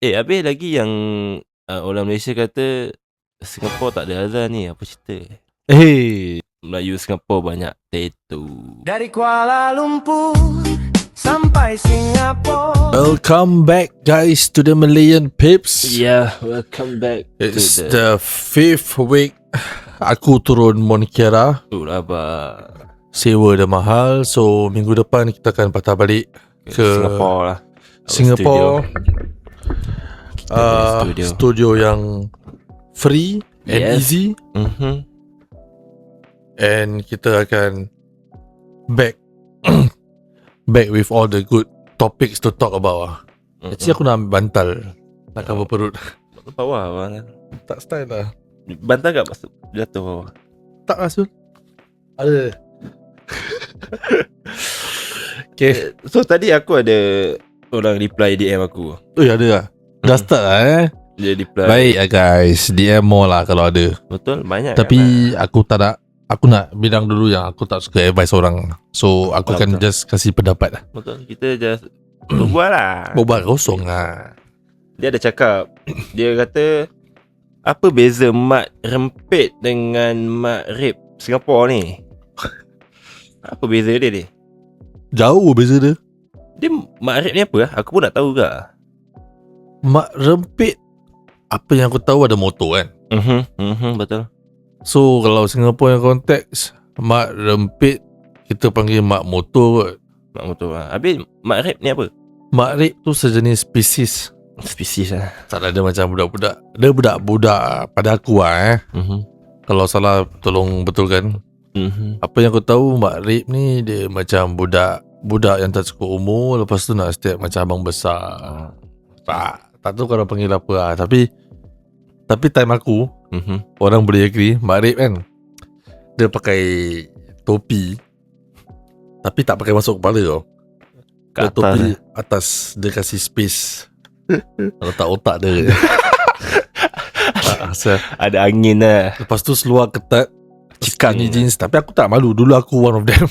Habis lagi yang orang Malaysia kata Singapore tak ada azan ni. Apa cerita? Melayu Singapura banyak tattoo. Dari Kuala Lumpur sampai Singapura. Welcome back guys to the Malayan Pips. Yeah, welcome back. It's the 5th week. Aku turun Montiara. Itulah abang. Sewa dah mahal. So minggu depan kita akan patah balik ke Singapore lah. Singapore. Studio. Studio yang free and easy. And kita akan back with all the good topics to talk about. Actually aku nak ambil bantal, nak cover perut. Bawah abang. Tak style lah. Bantal tak masuk jatuh bawah? Tak lah Sul. Ada. Okay. So tadi aku ada orang reply DM aku. Ada lah. Dah start lah Dia reply. Baik lah guys, DM more lah kalau ada. Betul, banyak. Tapi aku tak nak. Aku nak bilang dulu yang aku tak suka advice orang. So aku akan just kasih pendapat lah. Betul, kita just berbual lah. Berbual kosong lah. Dia ada cakap, dia kata, apa beza mat rempit dengan mat rip Singapura ni? Apa beza dia ni? Jauh beza dia. Dia mat rip ni apa? Aku pun nak tahu ke? Mak rempit, apa yang aku tahu ada motor kan. Betul. So kalau Singapore yang konteks, mak rempit kita panggil mak motor kot. Mak motor lah. Habis mat rip ni apa? Mak rip tu sejenis spesies. Spesies lah. Tak ada macam budak-budak. Dia budak-budak pada aku lah Kalau salah tolong betulkan. Apa yang aku tahu, mak rip ni dia macam budak yang tak cukup umur, lepas tu nak step macam abang besar. Tak tahu kalau panggil apa lah. Tapi time aku, orang boleh agree, mak rip kan, dia pakai topi tapi tak pakai masuk kepala tau. Kat atas topi atas, dia kasih space otak dia. Ada angin lah. Lepas tu seluar ketat, Cikang skinny jeans. Tapi aku tak malu. Dulu aku one of them.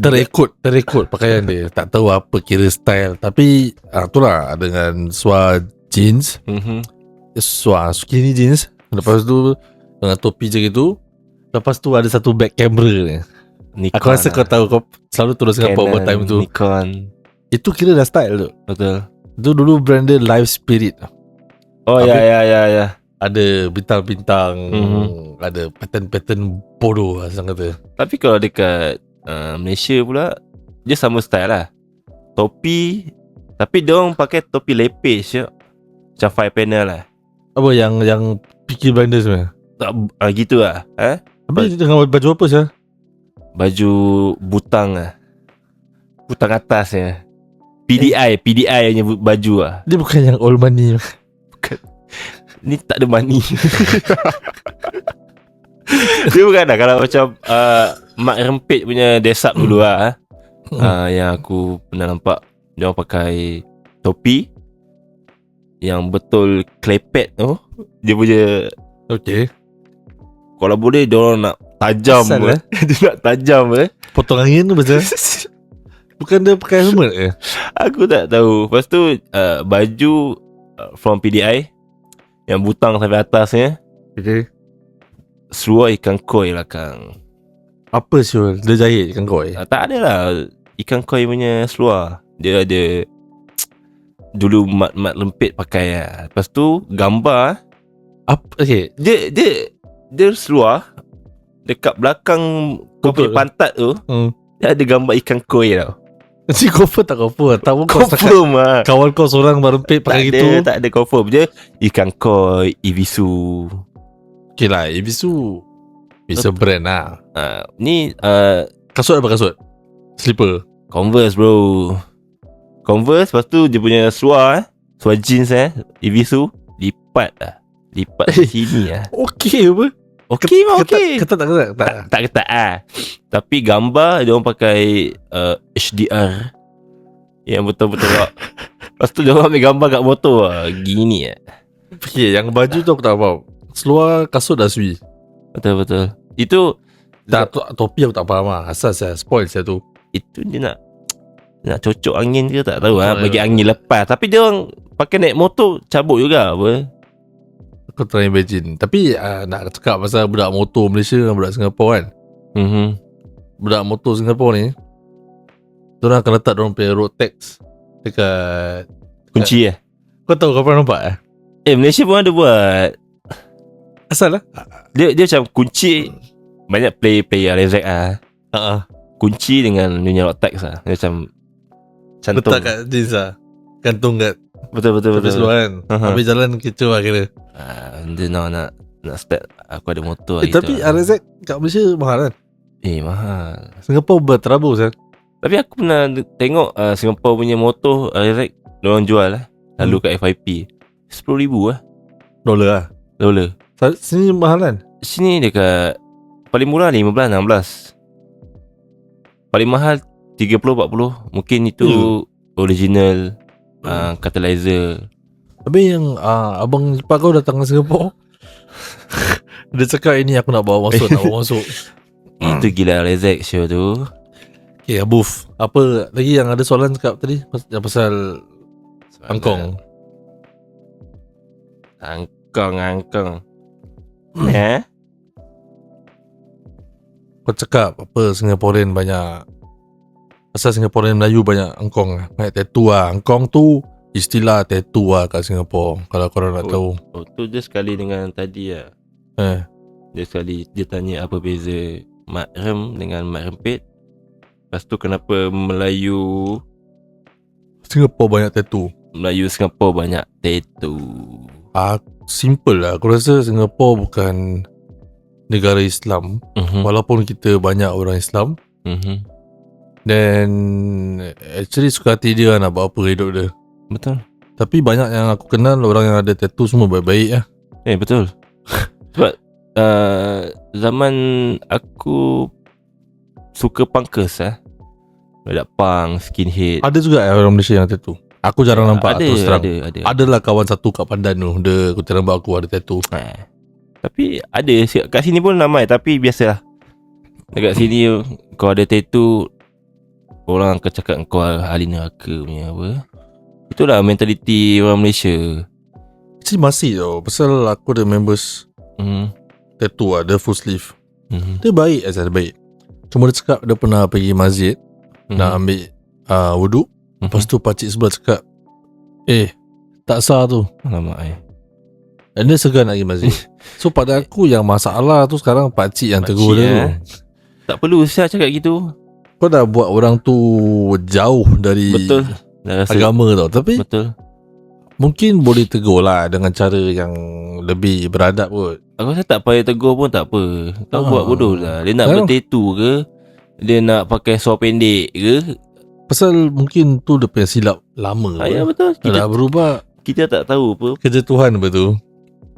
Terekod pakaian dia. Tak tahu apa kira style. Tapi itulah, dengan seluar jeans, seluar skinny jeans, lepas tu dengan topi je gitu. Lepas tu ada satu back camera ni. Nikon Aku rasa kau tahu, kau selalu turun Singapore over time tu. Nikon. Itu kira dah style tu. Betul. Itu dulu brand dia Live Spirit. Oh ya. Ada bintang-bintang, ada pattern-pattern bodoh lah senang kata. Tapi kalau dekat Malaysia pula, dia sama style lah. Topi, tapi diorang pakai topi lepis je. Macam 5 panel lah. Apa yang Peaky Blinders ni? Gitu lah. Tapi dengan baju apa sih? Baju butang lah. Butang atas ya. PDI punya baju lah. Dia bukan yang old money. Ni tak ada money. Dia bukan dah. Kalau macam mak rempit punya desap dulu lah. Yang aku pernah nampak, dia orang pakai topi yang betul klepet tu. Dia punya, Okay. kalau boleh dia orang nak tajam. Dia nak tajam Potong angin tu macam. Bukan dia pakai helmet ke? Aku tak tahu. Lepas tu baju from PDI yang butang sampai atasnya. Okay. Seluar ikan koi lah Kang. Apa Syul? Dia jahit ikan koi? Tak ada lah ikan koi punya seluar. Dia ada dulu mat lempit pakai lah. Lepas tu gambar Okay. Dia seluar dekat belakang kau punya pantat tu, dia ada gambar ikan koi tau. Si confirm tak confirm? Tahu kau Confirm lah. kawan kau seorang berempit pakai gitu? Tak ada confirm je. Ikan koi, Ibisu. Okay lah, Ibisu bisa brand lah. Ni Kasut apa kasut? Slipper? Converse bro. Converse. Lepas tu dia punya seluar jeans Ibisu. Lipat sini lah. Okay apa? Okay mah okay. Ketat tak? Tak ketat lah. Tapi gambar dia orang pakai HDR yang betul-betul lah. Lepas tu dia orang ambil gambar kat motor lah. Gini lah. Okay, yang baju tu aku tak faham. Seluar kasut dah sui. Betul-betul. Itu topi aku tak faham lah. Asal saya spoil saya tu. Itu dia nak nak cocok angin ke tak tahu lah. Betul. Bagi angin lepas. Tapi dia orang pakai naik motor cabut juga apa. Aku try imagine. Tapi nak cakap pasal budak motor Malaysia dengan budak Singapura kan. Budak motor Singapura ni, diorang akan letak diorang punya road tax dekat Kunci Kau tahu, kau pernah nampak Malaysia pun ada buat. Asal lah. Dia macam kunci. Banyak player rezek lah. Kunci dengan dunia road tax lah. Dia macam cantum. Letak kat jeans lah, gantung kat Betul. habis luar kan. Habis jalan kecoh lah kira. Dia nak start. Aku ada motor Tapi RZ kat Malaysia mahal kan. Mahal. Singapura berterabur kan. Tapi aku pernah tengok Singapore punya motor RZ diorang jual lah. Lalu kat FIP $10,000 lah. Dolar lah. Sini mahal kan. Sini dekat paling murah 15-16. Paling mahal 30-40. Mungkin itu original catalyzer. Habis yang abang ipar kau datang ke Singapura, dia cakap ini aku nak bawa masuk. Itu gila Rezek show tu. Okay, Abuf, apa lagi yang ada soalan cakap tadi yang pasal Angkong? Kau cakap apa Singaporean banyak, pasal Singaporean Melayu banyak angkong, banyak tattoo lah. Angkong tu istilah tattoo lah kat Singapura, kalau korang nak tahu. Tu dia sekali dengan tadi lah. Dia sekali dia tanya apa beza mat rem dengan mat rempit. Lepas tu kenapa Melayu Singapura banyak tattoo. Singapura banyak tattoo. Simple lah. Aku rasa Singapura bukan negara Islam, walaupun kita banyak orang Islam. Dan actually suka hati dia nak buat apa hidup dia. Betul. Tapi banyak yang aku kenal orang yang ada tattoo semua baik-baik lah. Betul. Sebab zaman aku suka punkers Ada punk, skinhead. Ada juga orang Malaysia yang tattoo. Aku jarang nampak terus terang. Ada. Adalah kawan satu kat Pandan tu, dia aku nampak aku ada tattoo. Tapi ada kat sini pun ramai. Tapi biasalah, dekat sini kau ada tattoo, orang akan cakap kau ahli neraka punya apa. Itulah mentaliti orang Malaysia. Actually masih tau. Pasal aku ada members tattoo lah, dia full sleeve. Dia baik asal baik. Cuma dia cakap dia pernah pergi masjid nak ambil wuduk. Lepas tu pakcik sebelah cakap, tak sah tu. Alamak Dan dia segan nak pergi masjid. So pada aku yang masalah tu sekarang pakcik yang tegur dia tu. Tak perlu saya cakap gitu. Kau dah buat orang tu jauh dari Betul. agama tau. Tapi betul. mungkin boleh tegur lah dengan cara yang lebih beradab kot. Aku rasa tak payah tegur pun tak apa. Kau buat bodoh lah. Dia nak bertattoo ke, dia nak pakai suar pendek ke. Pasal mungkin tu dia punya silap lama. Ya betul. Kita dah berubah. Kita tak tahu apa. Kerja Tuhan betul.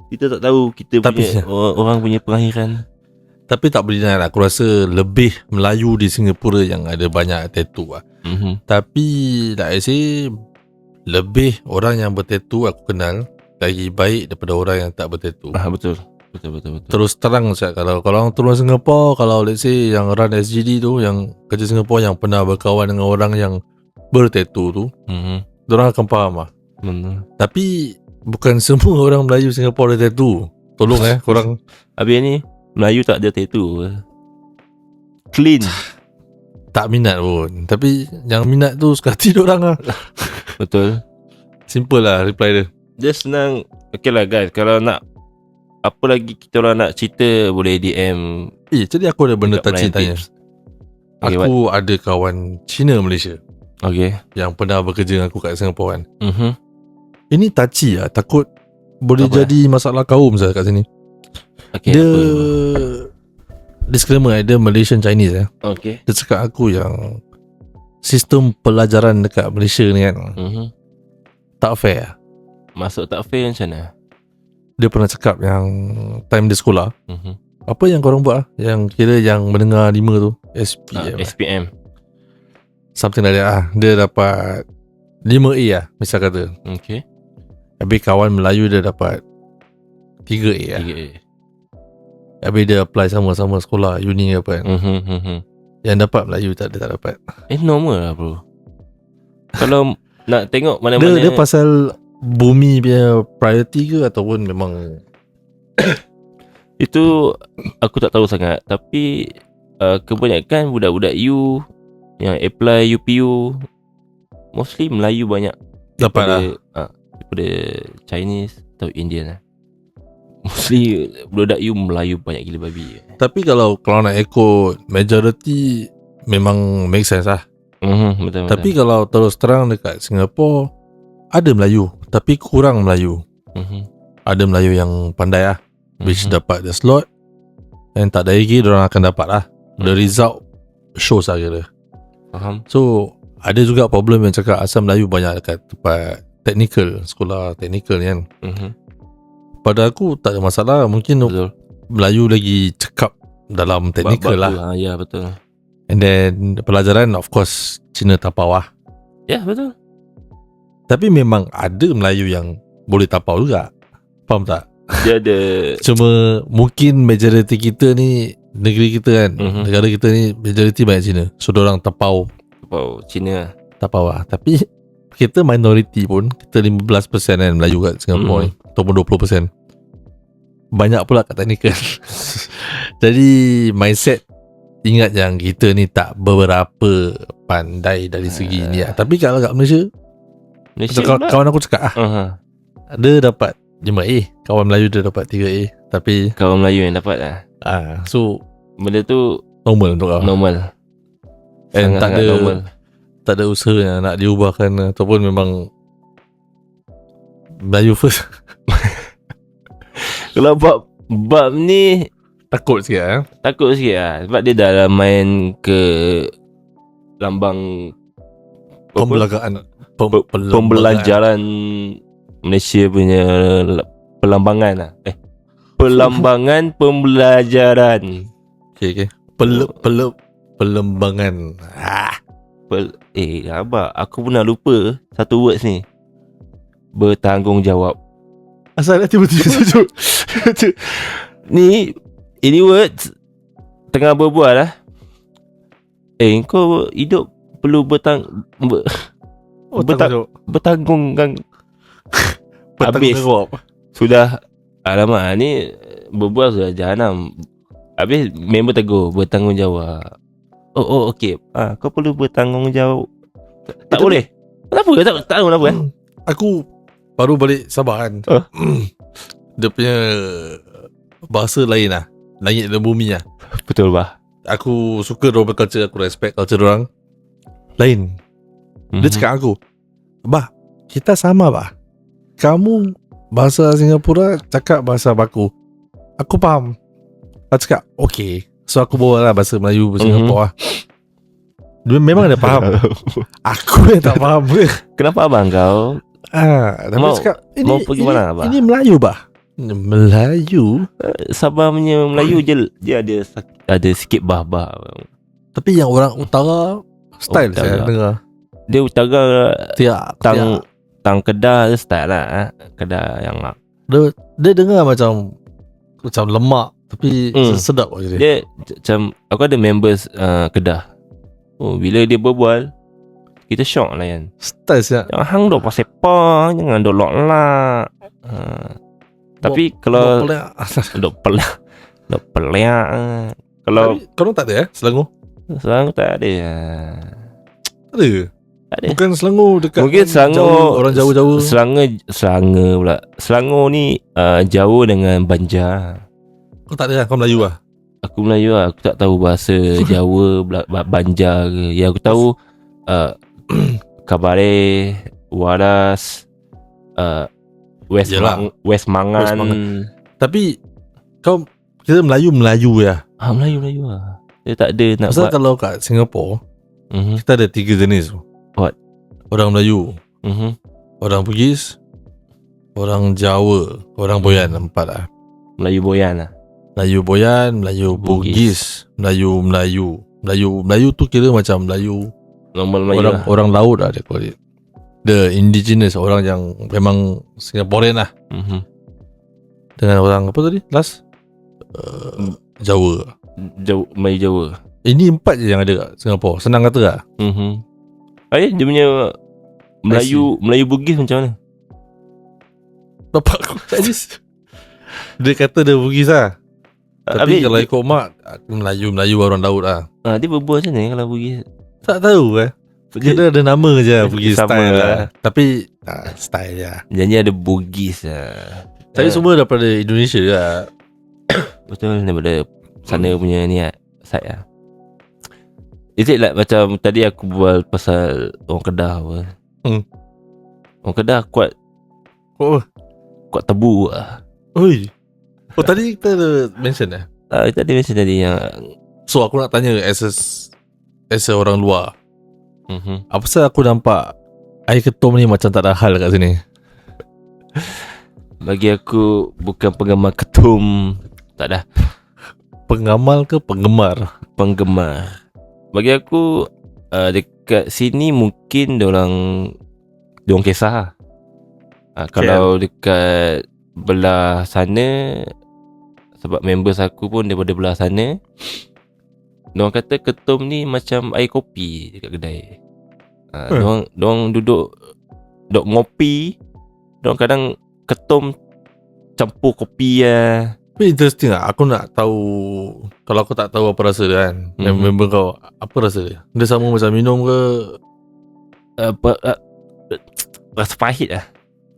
Kita tak tahu kita punya orang punya pengakhiran. Tapi tak boleh nak. Aku rasa lebih Melayu di Singapura yang ada banyak tattoo lah. Tapi like I say, lebih orang yang bertattoo aku kenal lagi baik daripada orang yang tak bertattoo. Betul. Terus terang saya, kalau orang turun Singapura, kalau let's say yang run SGD tu, yang kerja Singapura, yang pernah berkawan dengan orang yang bertattoo tu, diorang akan faham lah. Tapi bukan semua orang Melayu Singapura ada tattoo. Tolong korang. Habis ni Melayu tak ada tattoo. Clean. Tak minat pun. Tapi yang minat tu suka hati diorang lah. Betul. Simple lah reply dia. Dia senang. Okay lah guys, kalau nak apa lagi kita orang nak cerita, boleh DM. Jadi aku ada benda touchy tanya. Aku ada kawan Cina Malaysia yang pernah bekerja dengan aku kat Singapura kan. Ini touchy lah. Takut boleh jadi masalah kaum saya kat sini. Dia disclaimer, dia Malaysian Chinese Dia cakap aku yang sistem pelajaran dekat Malaysia ni kan tak fair. Masuk tak fair macam mana? Dia pernah cakap yang time dia sekolah, apa yang korang buat yang kira yang mendengar 5 tu, SPM something like that dia dapat 5A lah misal kata. Habis kawan Melayu dia dapat 3A lah. Habis dia apply sama-sama sekolah uni apa kan. Yang dapat Melayu dia tak dapat. Normal lah bro. Kalau nak tengok Dia, mana-mana dia pasal bumi punya priority ke ataupun memang itu aku tak tahu sangat. Tapi kebanyakan budak-budak U yang apply UPU mostly Melayu banyak. dapat lah. Daripada Chinese atau Indian lah. Mostly budak U Melayu banyak gila babi. Tapi kalau nak ikut majority memang make sense lah. Betul. Tapi kalau terus terang dekat Singapura ada Melayu tapi kurang Melayu. Ada Melayu yang pandai lah, which dapat the slot, and tak ada lagi diorang akan dapat lah. The result shows lah kira. Faham. So ada juga problem yang cakap asal Melayu banyak dekat tempat technical, sekolah technical ni kan. Pada aku tak ada masalah. Mungkin Betul. Melayu lagi cekap dalam technical lah. Ya betul. And then pelajaran of course Cina tapau lah. Ya betul. Tapi memang ada Melayu yang boleh tapau juga. Faham tak? Dia ada Cuma mungkin majority kita ni, negeri kita kan, negara kita ni majority banyak Cina. So diorang tapau Cina. tapau lah. Tapi kita minority pun, kita 15% kan Melayu kat Singapura ni, ataupun 20%. Banyak pula kat technical. Jadi mindset, ingat yang kita ni tak beberapa pandai dari segi ni lah. Tapi kalau kat Malaysia kawan aku cakap dia dapat 5A, kawan Melayu dia dapat 3A. Tapi kawan Melayu yang dapat lah. so Benda tu normal untuk kau. normal. And tak Sangat-sangat ada normal. tak ada usaha yang nak diubahkan ataupun memang Melayu first. Kalau bab ni Takut sikit takut sikit lah. Sebab dia dah main ke lambang pembelajaran pembelajaran Malaysia punya pelambangan lah. Pelambangan pembelajaran. Okay. Pelembangan. Abang, aku pernah lupa satu words ni. Bertanggungjawab. Asal dah tiba-tiba sejuk. Ni ini words tengah berbual lah. Kau hidup perlu bertanggungan. Habis sudah, alamak, ni berbual sudah jahanam. Habis member tegur, bertanggungjawab. Oh okey. Kau perlu bertanggungjawab. Tak boleh. Kenapa? Tak tahu kenapa kan. Aku baru balik Sabah kan. Dia punya bahasa lain lah. Langit dan bumi lah. Betul bah. Aku suka diorang culture, aku respect culture diorang. Lain. Dia cakap aku, bah, kita sama bah. Kamu bahasa Singapura cakap bahasa baku. Aku faham. Aku cakap okay. So aku bawa lah bahasa Melayu Singapura lah. Dia memang dia faham. Aku yang tak faham. Kenapa abang kau Tapi cakap mau pergi mana abang? Ini Melayu bah. Melayu. Sabah punya Melayu dia ada sikit bah-bah. Tapi yang orang utara style Utara. saya dengar. Dia utara Tiap tang Kedah je style lah. Kedah yang dia dengar macam lemak tapi sedap aja dia. Dia macam aku ada members Kedah. Bila dia berbual kita shock lah kan. Style saya. Jangan hang dok pasal apa, jangan dok lok lah. Tapi kalau dok pelak. Kalau korang tak ada Selangor? Selangor tak ada. Ada. Tak ada. Bukan Selangor dekat Mungkin Selangor orang Jawa-Jawa. Selangor pula. Selangor ni jauh dengan Banjar. Kau tak ada Kau Melayu lah. Aku Melayu lah. Aku tak tahu bahasa Jawa Banjar ke. Yang aku tahu Kabare, Waras, West Mangan. Tapi kau kita Melayu ya. Melayu lah. Dia tak ada nak Pasal buat. kalau kat Singapura kita ada 3 jenis. What? Orang Melayu, orang Bugis, orang Jawa, orang Boyan. 4 lah. Melayu Boyan lah. Melayu Boyan, Melayu Bugis, Melayu tu kira macam Melayu Normal Melayu lah. orang laut lah dia call it. The indigenous, orang yang memang Singaporean lah. Dengan orang apa tadi? Last Jawa. Melayu Jawa. Ini 4 je yang ada kat Singapura. Senang kata lah. Dia punya Melayu Bugis macam mana? Bapak aku tak just. Dia kata dia Bugis lah. Tapi kalau ikut mak, aku Melayu orang Daud lah. Dia berbual macam mana kalau Bugis? Tak tahu Kira ada nama je Bugis sama style lah. lah. Tapi style je. Jadi ada Bugis lah. Tapi semua daripada Indonesia lah. Betul, daripada sana punya ni lah, side lah. Is it like macam tadi aku bual pasal orang Kedah apa? Orang Kedah kuat tebu lah. Oi. Tadi kita ada mention Tadi mention tadi yang So aku nak tanya as a orang luar. Apa pasal aku nampak air ketum ni macam tak ada hal kat sini? bagi aku bukan penggemar ketum. Tak dah. Pengamal ke penggemar? Penggemar. Bagi aku dekat sini mungkin diorang kisah lah. Kalau dekat belah sana, sebab members aku pun daripada belah sana, diorang kata ketum ni macam air kopi dekat kedai. Diorang duduk ngopi, diorang kadang ketum campur kopi lah. Tapi interesting lah. Aku nak tahu. Kalau aku tak tahu apa rasa dia kan, member kau, apa rasa dia? Dia sama macam minum ke? Rasa pahit lah.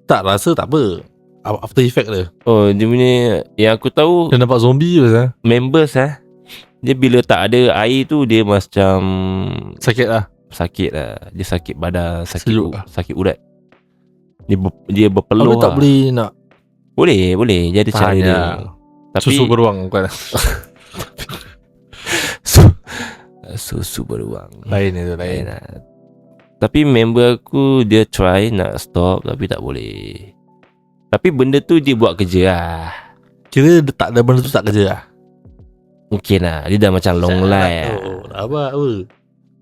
Tak, rasa tak apa. After effect dia. Oh, dia punya, yang aku tahu, Dia nampak zombie je members dia bila tak ada air tu, dia macam sakit lah. Dia sakit badan, Sejuk lah. sakit urat. Dia berpeluh. Aku tak boleh nak. Boleh dia ada cara dia. Tapi Susu beruang kan. Susu beruang Lain itu lain. Tapi member aku, dia try nak stop tapi tak boleh. Tapi benda tu dia buat kerja lah. Kira dia tak ada benda tu tak kerja lah. Mungkin lah, dia dah macam long life lah. Apa.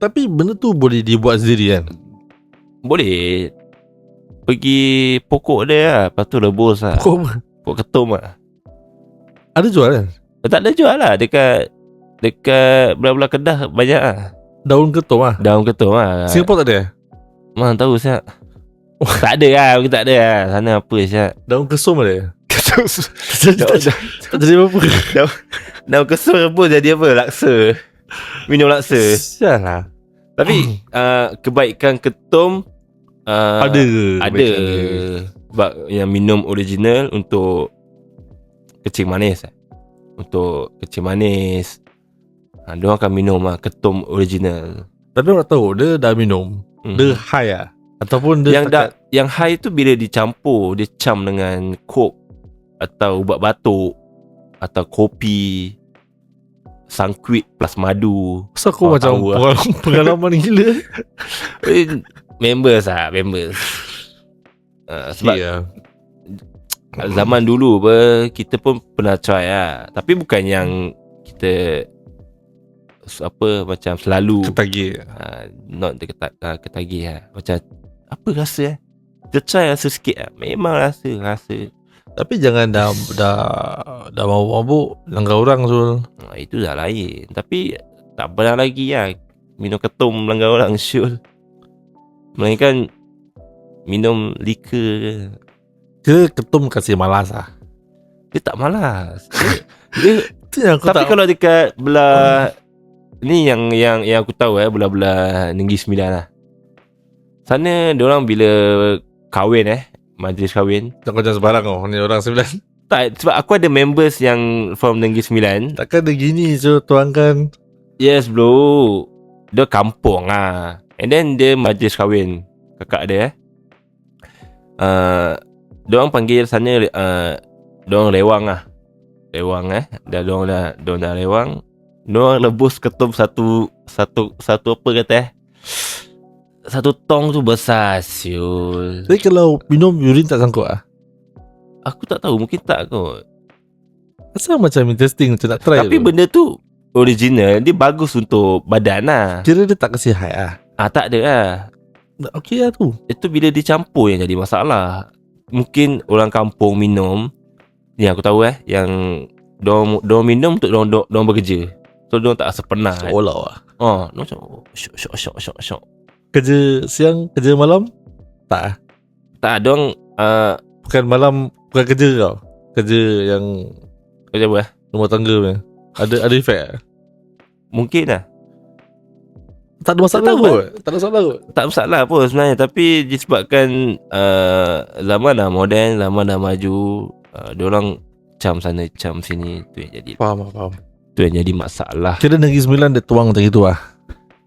Tapi benda tu boleh dibuat sendiri kan? Boleh. Pergi pokok dia lah, lepas tu rebus lah. Pokok ketum lah. Ada jual kan? Tak ada jual lah. Dekat belah-belah Kedah banyak lah. Daun ketum lah. Daun ketum lah. Singapore tak ada? Mana tahu siap. Tak ada lah. Mungkin tak ada lah. Sana apa siap. Daun kesum ada? Tak jadi apa? Daun kesum rebus jadi apa? Laksa. Minum laksa. Sial lah. Tapi kebaikan ketum Ada. Sebab yang minum original untuk kecing manis. Untuk kecing manis, diorang akan minum ketum original. Tapi orang tahu dia dah minum, dia high lah. Ataupun dia yang high tu bila dicampur, dia cam dengan coke atau ubat batuk atau kopi, sangkuit plus madu. So aku macam pengalaman gila. Members. Sebab zaman dulu kita pun pernah try lah. Tapi bukan yang kita macam selalu ketagih. Not ketagih lah. Macam apa rasa kita try rasa sikit lah. Memang rasa. Tapi jangan dah mabuk langgar orang Sul. Itu dah lain. Tapi tak pernah lagi lah minum ketum langgar orang Syul. Melainkan minum liquor. Kira ketum kasih malas lah. Dia tak malas. Dia aku tapi kalau dekat belah ni yang aku tahu belah-belah Negeri Sembilan lah. Sana diorang bila kahwin majlis kahwin. Jangan sembarang ni orang Sembilan. Tak, sebab aku ada members yang from Negeri Sembilan. Takkan dia gini je tuangkan. Yes bro. Dia kampung lah. And then dia majlis kahwin kakak dia diorang panggil sana diorang lewang lah. Diorang dah lewang. Diorang lebus ketum satu apa kata satu tong tu besar siul. Tapi kalau minum urin tak sangkut lah? Aku tak tahu, mungkin tak kot. Asal macam interesting, macam nak try. Tapi benda tu original, dia bagus untuk badan lah. Kira dia tak kasi high lah? Tak ada lah. Okey lah tu. Itu bila dicampur yang jadi masalah. Mungkin orang kampung minum, yang aku tahu yang diorang minum untuk diorang bekerja. So diorang tak rasa penat. Seolah lah. Macam syok. Kerja siang, kerja malam? Tak. Tak, diorang Bukan malam, bukan kerja kau. Kerja yang Kerja apa? rumah tangga punya. Ada efek tak? Mungkin lah. Tak ada masalah Tak tahu, pun. Tak ada masalah pun. Tak masalah pun sebenarnya. Tapi disebabkan zaman dah moden, zaman dah maju, diorang cam sana, cam sini. Tu yang jadi Faham. Tu yang jadi masalah. Kira Negeri Sembilan dia tuang macam itu lah.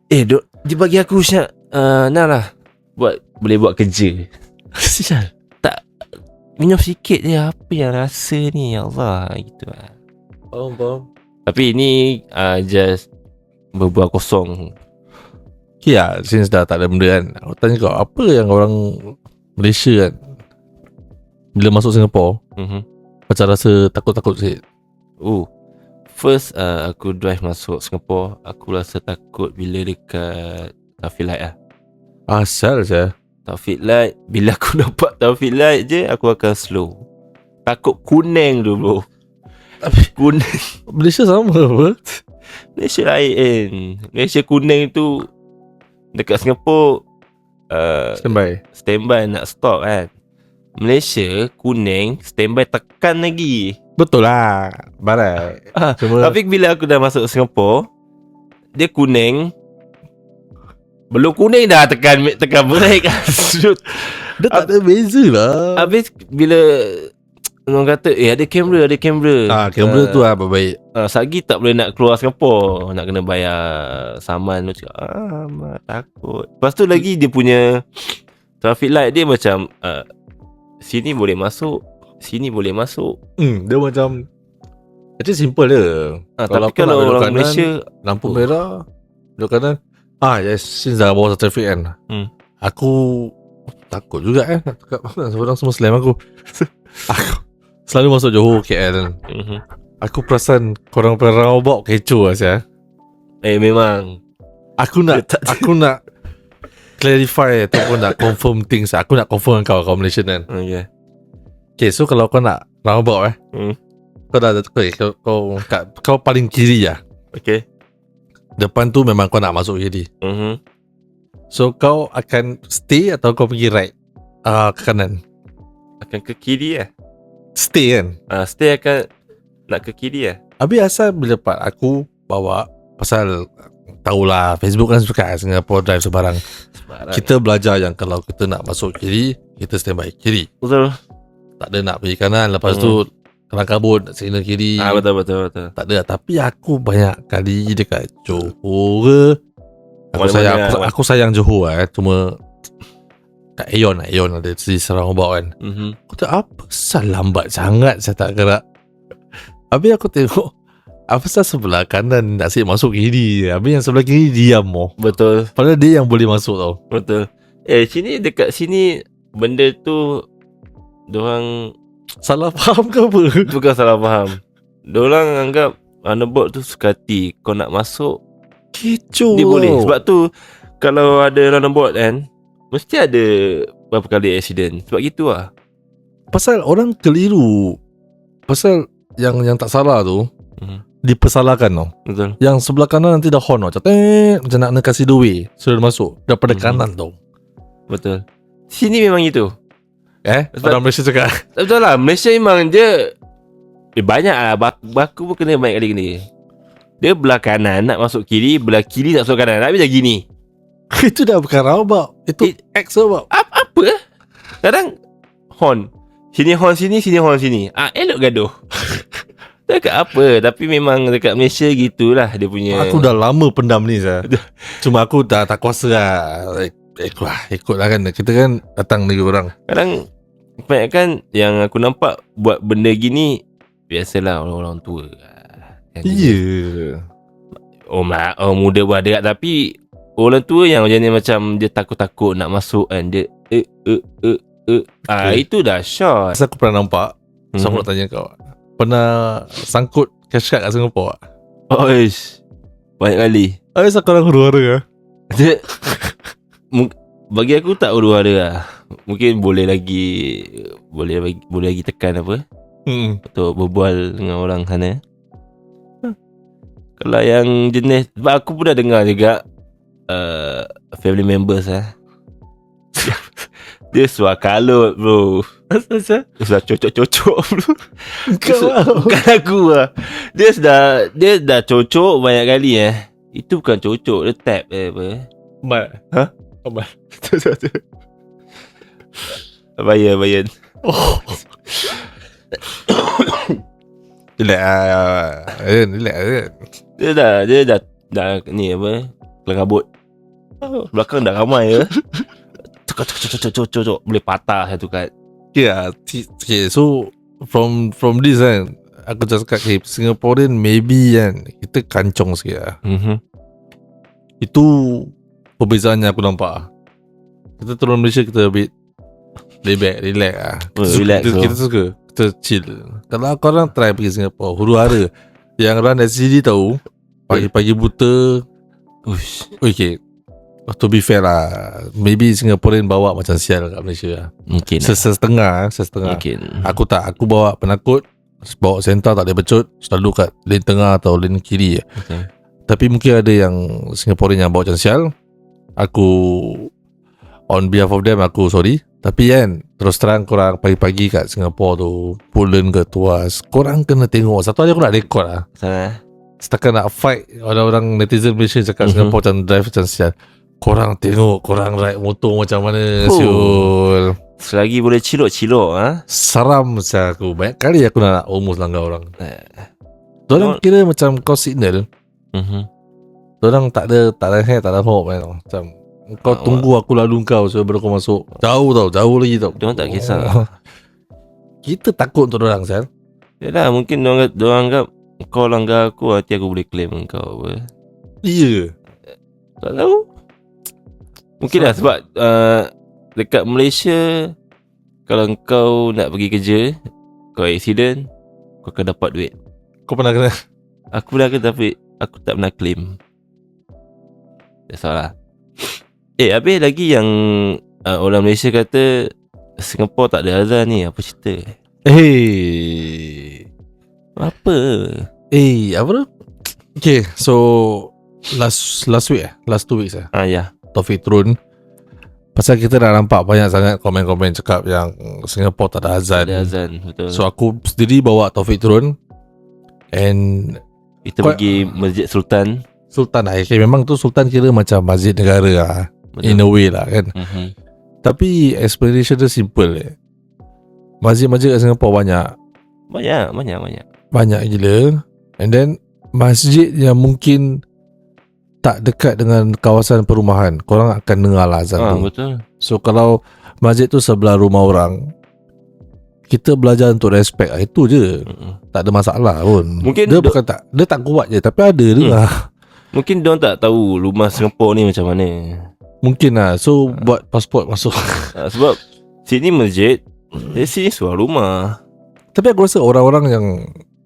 Dia bagi aku Syak, nah lah, boleh buat kerja. Sial. Tak, minum sikit je. Apa yang rasa ni, ya Allah, gitu lah. Faham. Tapi ini just berbual kosong. Ya, since dah tak ada benda kan, aku tanya kau, apa yang orang Malaysia kan bila masuk Singapore macam rasa takut-takut sikit? First aku drive masuk Singapore, aku rasa takut bila dekat traffic light lah. Asal je. Traffic light, bila aku dapat traffic light je, aku akan slow. Takut kuning tu bro. Kuning. Malaysia sama apa? Malaysia lain. Malaysia kuning tu dekat Singapore standby nak stop kan. Malaysia kuning standby tekan lagi. Betul lah. Barat. Cuma Tapi bila aku dah masuk Singapore, dia kuning, belum kuning dah tekan brake. dia tak ada beza lah. Habis bila orang kata ada kamera. Kamera tu lah baik. Sagi tak boleh nak keluar Singapore, nak kena bayar saman. Aku cakap takut. Lepas tu lagi dia punya traffic light dia macam sini boleh masuk, sini boleh masuk. Dia macam actually simple je. Tapi kalau orang kanan, Malaysia lampu merah belok kanan. Yes, since dah bawa traffic kan, aku takut juga nak cakap orang semua slam aku. Aku selalu masuk Johor, KL. Aku perasan korang roundabout kecoh lah saya. Memang Aku nak clarify ataupun nak confirm things. Aku nak confirm kau Malaysian kan. Okay, so kalau kau nak roundabout kau paling kiri lah. Okay. Depan tu memang kau nak masuk kiri. So kau akan stay atau kau pergi right? Ke kanan? Akan ke kiri lah. Stay kan? Stay akan nak ke kiri lah. Habis asal bila part aku bawa, pasal tahulah Facebook kan suka Singapore drive sebarang. Kita belajar yang kalau kita nak masuk kiri, kita standby kiri. Betul. Tak ada nak pergi kanan. Lepas tu kelang kabut nak signal kiri. Betul. Tak ada. Tapi aku banyak kali dekat Johor. Aku sayang Johor Cuma kat Aeon ada di Sarawak kan. Aku tak apa pasal lambat sangat saya tak gerak. Habis aku tengok apa pasal sebelah kanan nak asyik masuk kiri. Habis yang sebelah kiri diam Betul. Padahal dia yang boleh masuk tau. Betul. Sini dekat sini benda tu diorang salah faham ke apa? bukan salah faham. Diorang anggap roundabout tu suka hati. Kau nak masuk Kecoh. dia boleh. Sebab tu kalau ada roundabout kan, mesti ada berapa kali accident. Sebab gitu lah. Pasal orang keliru. Pasal yang tak salah tu dipersalahkan tau. Betul. Yang sebelah kanan nanti dah horn macam macam nak kasih the way sudah masuk daripada kanan tau. Betul. Sini memang gitu. Orang Malaysia cakap. Betul lah. Malaysia memang dia banyak lah. Baku pun kena banyak kali kena. Dia belah kanan nak masuk kiri, belah kiri nak masuk kanan. Habis dah gini. Itu dah bukan roundabout. Itu X roundabout. Apa? Kadang horn. Sini horn sini, sini horn sini. Elok gaduh. Dekat apa? Tapi memang dekat Malaysia gitulah dia punya. Aku dah lama pendam ni Cuma aku dah tak kuasa lah. Ikut lah kan. Kita kan datang negeri orang. Kadang kebanyakan yang aku nampak buat benda gini biasalah orang-orang tua. Ya. Orang muda pun ada. Tapi orang tua yang macam dia takut-takut nak masuk kan. Dia itu dah shot. Masa aku pernah nampak. So aku nak tanya kau, pernah sangkut cash card kat Singapore tak? Banyak kali. Habis aku orang huru-hara Bagi aku tak huru-hara lah. Mungkin boleh lagi tekan apa untuk berbual dengan orang sana. Kalau yang jenis, sebab aku pun dah dengar juga family members Dia suar kalut bro. Asal? Dia sudah cocok-cocok bro. Kau Bukan aku lah. Dia dah cocok banyak kali Itu bukan cocok, dia tap apa. Mat. Ha? Mat. Bayar. Oh. Relax Relax Dia dah ni apa, kelangabut. Belakang dah ramai cocok boleh patah satu kad. Yeah, so from this kan, aku just cakap Singaporean maybe kan kita kancong sikit lah. Itu perbezaannya aku nampak. Kita turun Malaysia kita a bit relax lah. Relax Kita suka, kita chill. Kalau korang try pergi Singapore, huru-hara yang run SCD tahu, pagi-pagi buta. Okay, to be fair lah, maybe Singaporean bawa macam sial kat Malaysia lah. Mungkin Setengah. Mungkin. Aku bawa penakut, bawa center tak boleh becut, selalu kat lane tengah atau lane kiri. Okay. Tapi mungkin ada yang Singaporean yang bawa macam sial. Aku on behalf of them, aku sorry. Tapi kan, terus terang korang pagi-pagi kat Singapore tu, Pullman ke Tuas, korang kena tengok. Satu hari aku nak record lah. Setakat nak fight orang-orang netizen Malaysia cakap Singapore macam drive macam sial. Korang tengok, korang ride motor macam mana siul. Selagi boleh cilok Seram macam aku. Banyak kali aku nak almost langgar orang. Diorang kira macam kau signal. Diorang tak ada hair, tak ada hope kan. Macam kau tunggu aku lalu kau sebelum kau masuk. Jauh lagi tau. Diorang tak kisah. Kita takut untuk diorang Sal. Yalah, mungkin diorang anggap kau langgar aku, nanti aku boleh claim kau apa. Iya. Tak tahu. Mungkin lah sebab dekat Malaysia, kalau kau nak pergi kerja, kau accident, kau akan dapat duit. Kau pernah kena? Aku pernah kena tapi aku tak pernah claim. That's all lah. Habis lagi yang orang Malaysia kata Singapore tak ada azan ni. Apa cerita? Apa tu? Okay, so last week last 2 weeks Ya. Taufik turun. Pasal kita dah nampak banyak sangat komen-komen cakap yang Singapore tak ada azan. Ada azan, betul. So aku sendiri bawa Taufik turun. And kita pergi Masjid Sultan lah. Okay, memang tu Sultan kira macam masjid negara lah. Betul. In a way lah kan. Tapi explanation dia simple Masjid-masjid kat Singapore banyak gila. And then masjid yang mungkin tak dekat dengan kawasan perumahan, korang akan dengar lah azan tu. Betul. So kalau masjid tu sebelah rumah orang, kita belajar untuk respect lah. Itu je. Tak ada masalah pun. Mungkin dia bukan tak, dia tak kuat je, tapi ada dengar. Mungkin diorang tak tahu rumah Singapore ni macam mana. Mungkin lah. So buat pasport masuk. Sebab sini masjid, sini sebuah rumah. Tapi aku rasa orang-orang yang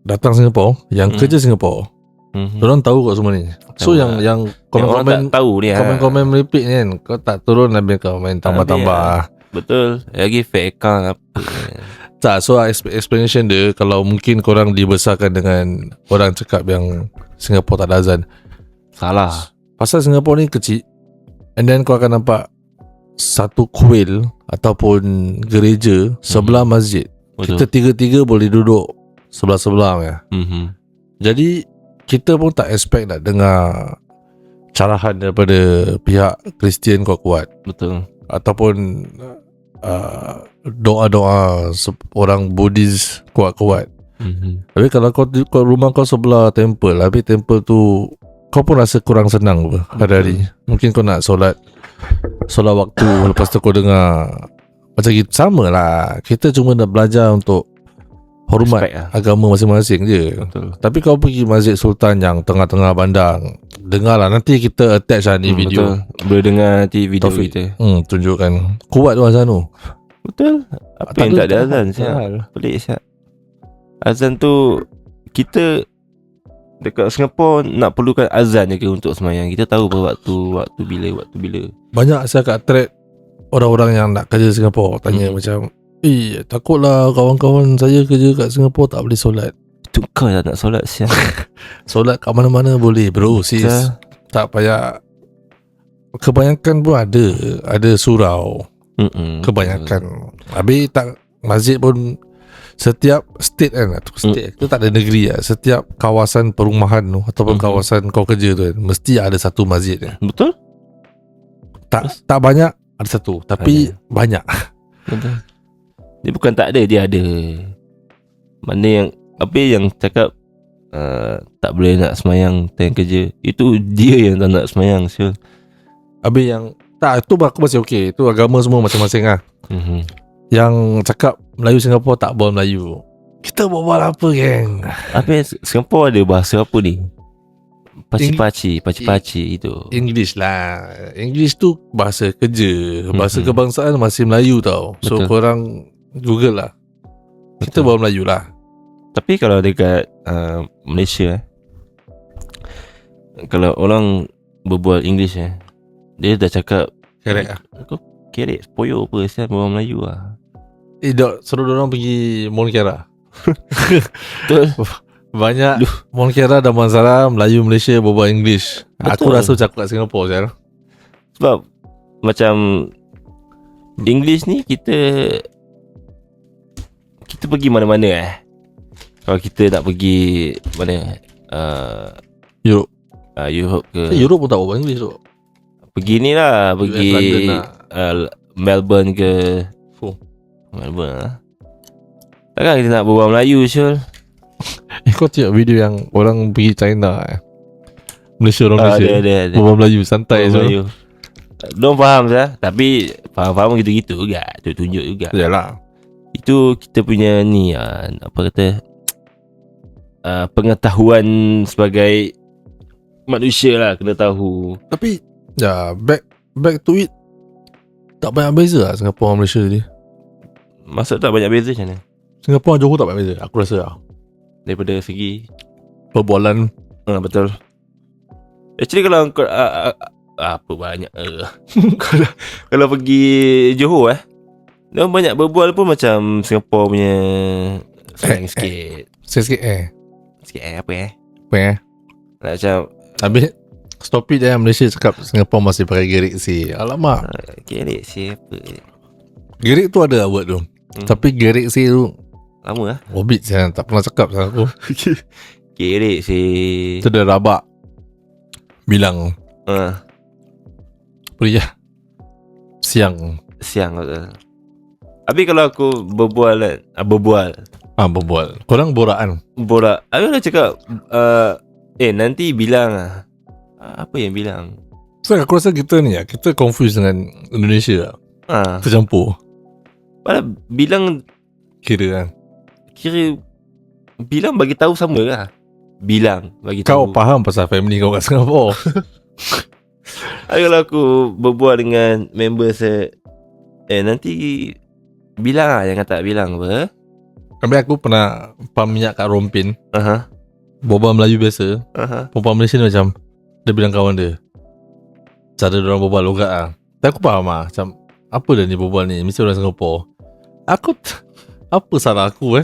datang Singapore, yang kerja Singapore, diorang tahu kat semua ni. So yang komen-komen tak tahu ni komen-komen meripik ni kan, kau tak turun habis kau main tambah-tambah. Betul. Lagi fake account apa. Tak, so explanation dia, kalau mungkin korang dibesarkan dengan orang cakap yang Singapore tak ada azan, salah. Pasal Singapore ni kecil. And then kau akan nampak satu kuil ataupun gereja sebelah masjid. Betul. Kita tiga-tiga boleh duduk sebelah-sebelah ya. Jadi kita pun tak expect nak dengar carahan daripada pihak Kristian kuat-kuat. Betul. Ataupun doa-doa orang Buddhis kuat-kuat. Tapi kalau kau rumah kau sebelah temple, habis temple tu kau pun rasa kurang senang hari-hari. Mungkin kau nak solat waktu, lepas tu kau dengar macam gitu. Sama lah, kita cuma nak belajar untuk hormat agama masing-masing je. Betul. Tapi kau pergi Masjid Sultan yang tengah-tengah bandang, dengarlah, nanti kita attach lah ni video. Betul. Boleh dengar nanti video Taufik kita. Tunjukkan kuat tu azan tu. Betul. Apa yang tak ada azan siap. Pelik siap. Azan tu kita dekat Singapore nak perlukan azan je ke untuk semayang. Kita tahu waktu bila. Banyak saya kat thread orang-orang yang nak kerja Singapore tanya macam, takutlah kawan-kawan saya kerja kat Singapore tak boleh solat. Itu kau tak nak solat siap. Solat kat mana-mana boleh bro sis. Tak payah. Kebanyakan pun ada surau. Kebanyakan. Habis tak, masjid pun setiap state kan, state tu tak ada negeri lah. Setiap kawasan perumahan tu ataupun kawasan kau kerja tu kan, mesti ada satu masjid kan. Betul? Tak banyak, ada satu, tapi banyak. Betul. Dia bukan tak ada, dia ada. Mana yang apa yang cakap tak boleh nak semayang time kerja, itu dia yang tak nak semayang. Sure. Habis yang tak, tu aku masih okey. Tu agama semua masing-masing lah. Yang cakap Melayu Singapura tak bawa Melayu. Kita bawa apa geng? Apa yang Singapura ada bahasa apa ni? Paci-paci itu. English lah. English tu bahasa kerja. Bahasa kebangsaan masih Melayu tau. So Betul. korang Google lah. Kita bawa Melayu lah. Tapi kalau dekat Malaysia kalau orang berbual English dia dah cakap Kerek lah. kau kerek poyo apa saya berbual Melayu lah. Dok, suruh dorang pergi Monkera. Betul. Banyak Monkera dan Mansara Melayu Malaysia berbual English. Aku Betul. rasa cakap kat Singapura sekarang. Sebab macam English ni kita pergi mana-mana Kalau kita nak pergi mana Europe. Europe ke Europe pun tak berbual English tu. pergi ni lah, pergi London lah. Melbourne ke Melbourne lah. Takkan kita nak berbual Melayu Syul. Kau tengok video yang orang pergi China Malaysia, orang Malaysia Ada berbual Melayu santai berbual je. Melayu. Diorang faham sah. Tapi faham-faham gitu-gitu juga, tunjuk juga. Yalah. Itu kita punya ni apa kata pengetahuan sebagai manusia lah, kena tahu. Tapi back to it, tak banyak beza lah Singapura dan Malaysia ni. Maksud tak banyak beza macam mana? Singapura dan Johor tak banyak beza, aku rasa lah. Daripada segi Perbualan. betul. Actually kalau kau apa banyak kalau pergi Johor dia banyak berbual pun macam Singapura punya slang sikit. Sikit Sikit apa Macam macam Stop it Malaysia cakap Singapura masih pakai gerik si. Alamak. kerek siapa Gerik tu ada word tu. Tapi gerik si tu lama lah. Hobbit saya tak pernah cakap sama aku. Kerek si Itu dah rabak. Bilang pria siang. siang kata. Habis kalau aku berbual berbual Korang borakan. borak, aku dah cakap nanti bilang apa yang bilang So aku rasa kita ni kita confuse dengan Indonesia lah. Tercampur. padahal bilang Kira bilang bagi tahu sama lah. Bilang bagi kau tahu. faham pasal family kau kat Singapura. Kalau aku berbual dengan member saya, nanti bilang lah, jangan tak bilang apa. Habis aku pernah pam minyak kat Rompin. Aha. Berbual Melayu biasa. Perempuan Malaysia ni macam dia bilang kawan dia, cara diorang berbual logat lah. Tapi aku faham lah, macam apa dah ni berbual ni, mesti orang Singapura. Apa salah aku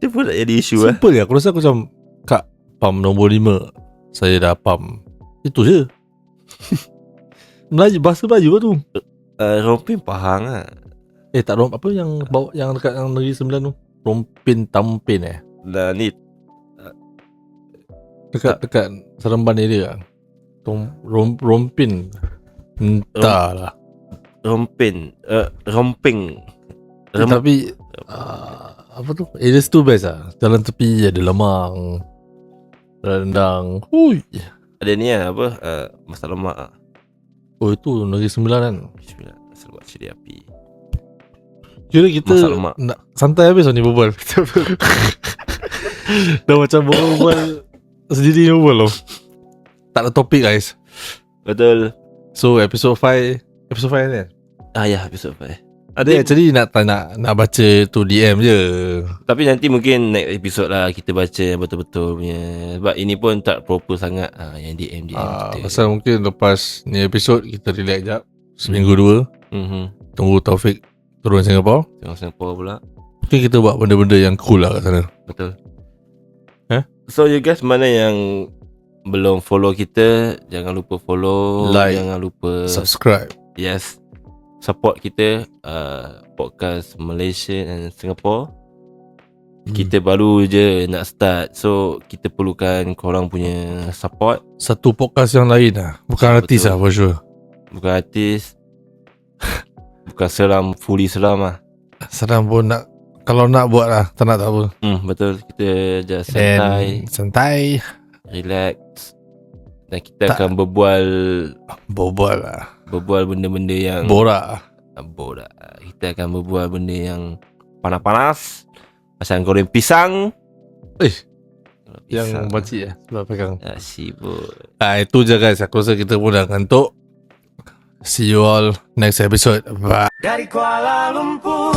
Dia pun tak jadi isu Simple je. Aku rasa aku macam Kak, pam nombor 5 saya dah pam. Itu je. Melayu, bahasa Melayu lah tu. Rompin Pahang lah. Tak apa yang bawa yang dekat yang Negeri Sembilan tu. Rompin Tampin Dah ni dekat Seremban area lah. Rompin. Entahlah. Rompin Romping Tapi apa tu? Area tu best lah. Jalan tepi ada lemang, rendang. Hui. ada ni lah apa masak lemak lah. Oh itu Negeri Sembilan kan. Bismillah. Serbat cili api. Kira kita Masak lemak. nak santai habis ni berbual. Dah macam berbual sendiri berbual loh. Tak ada topik guys. Betul. So episode 5 ni. Ya episode 5. Ada actually nak baca tu DM je. Tapi nanti mungkin next episode lah kita baca yang betul-betul punya. Sebab ini pun tak proper sangat yang DM kita. Pasal mungkin lepas ni episode kita relax jap. Seminggu 2. Tunggu Taufik turun Singapura. Tengok Singapura pula. Mungkin kita buat benda-benda yang cool lah kat sana. Betul. So you guys mana yang belum follow kita, jangan lupa follow, Like, jangan lupa Subscribe. Yes, support kita, podcast Malaysia dan Singapore. Kita baru je nak start, so kita perlukan korang punya support. Satu podcast yang lain lah. Bukan artis Betul. lah for sure. Bukan artis. Bukan seram, fully seram lah. Seram pun nak. Kalau nak buat lah. Tak nak tak apa. Betul, kita just Dan santai. relax. Dan kita akan berbual Bobal lah. benda-benda yang Borak. borak. Kita akan berbual benda yang panas-panas. Pasal goreng pisang. Yang makcik sebab pegang. Sibuk. Itu je guys. Aku rasa kita pun dah ngantuk. See you all next episode. Bye. Dari Kuala Lumpur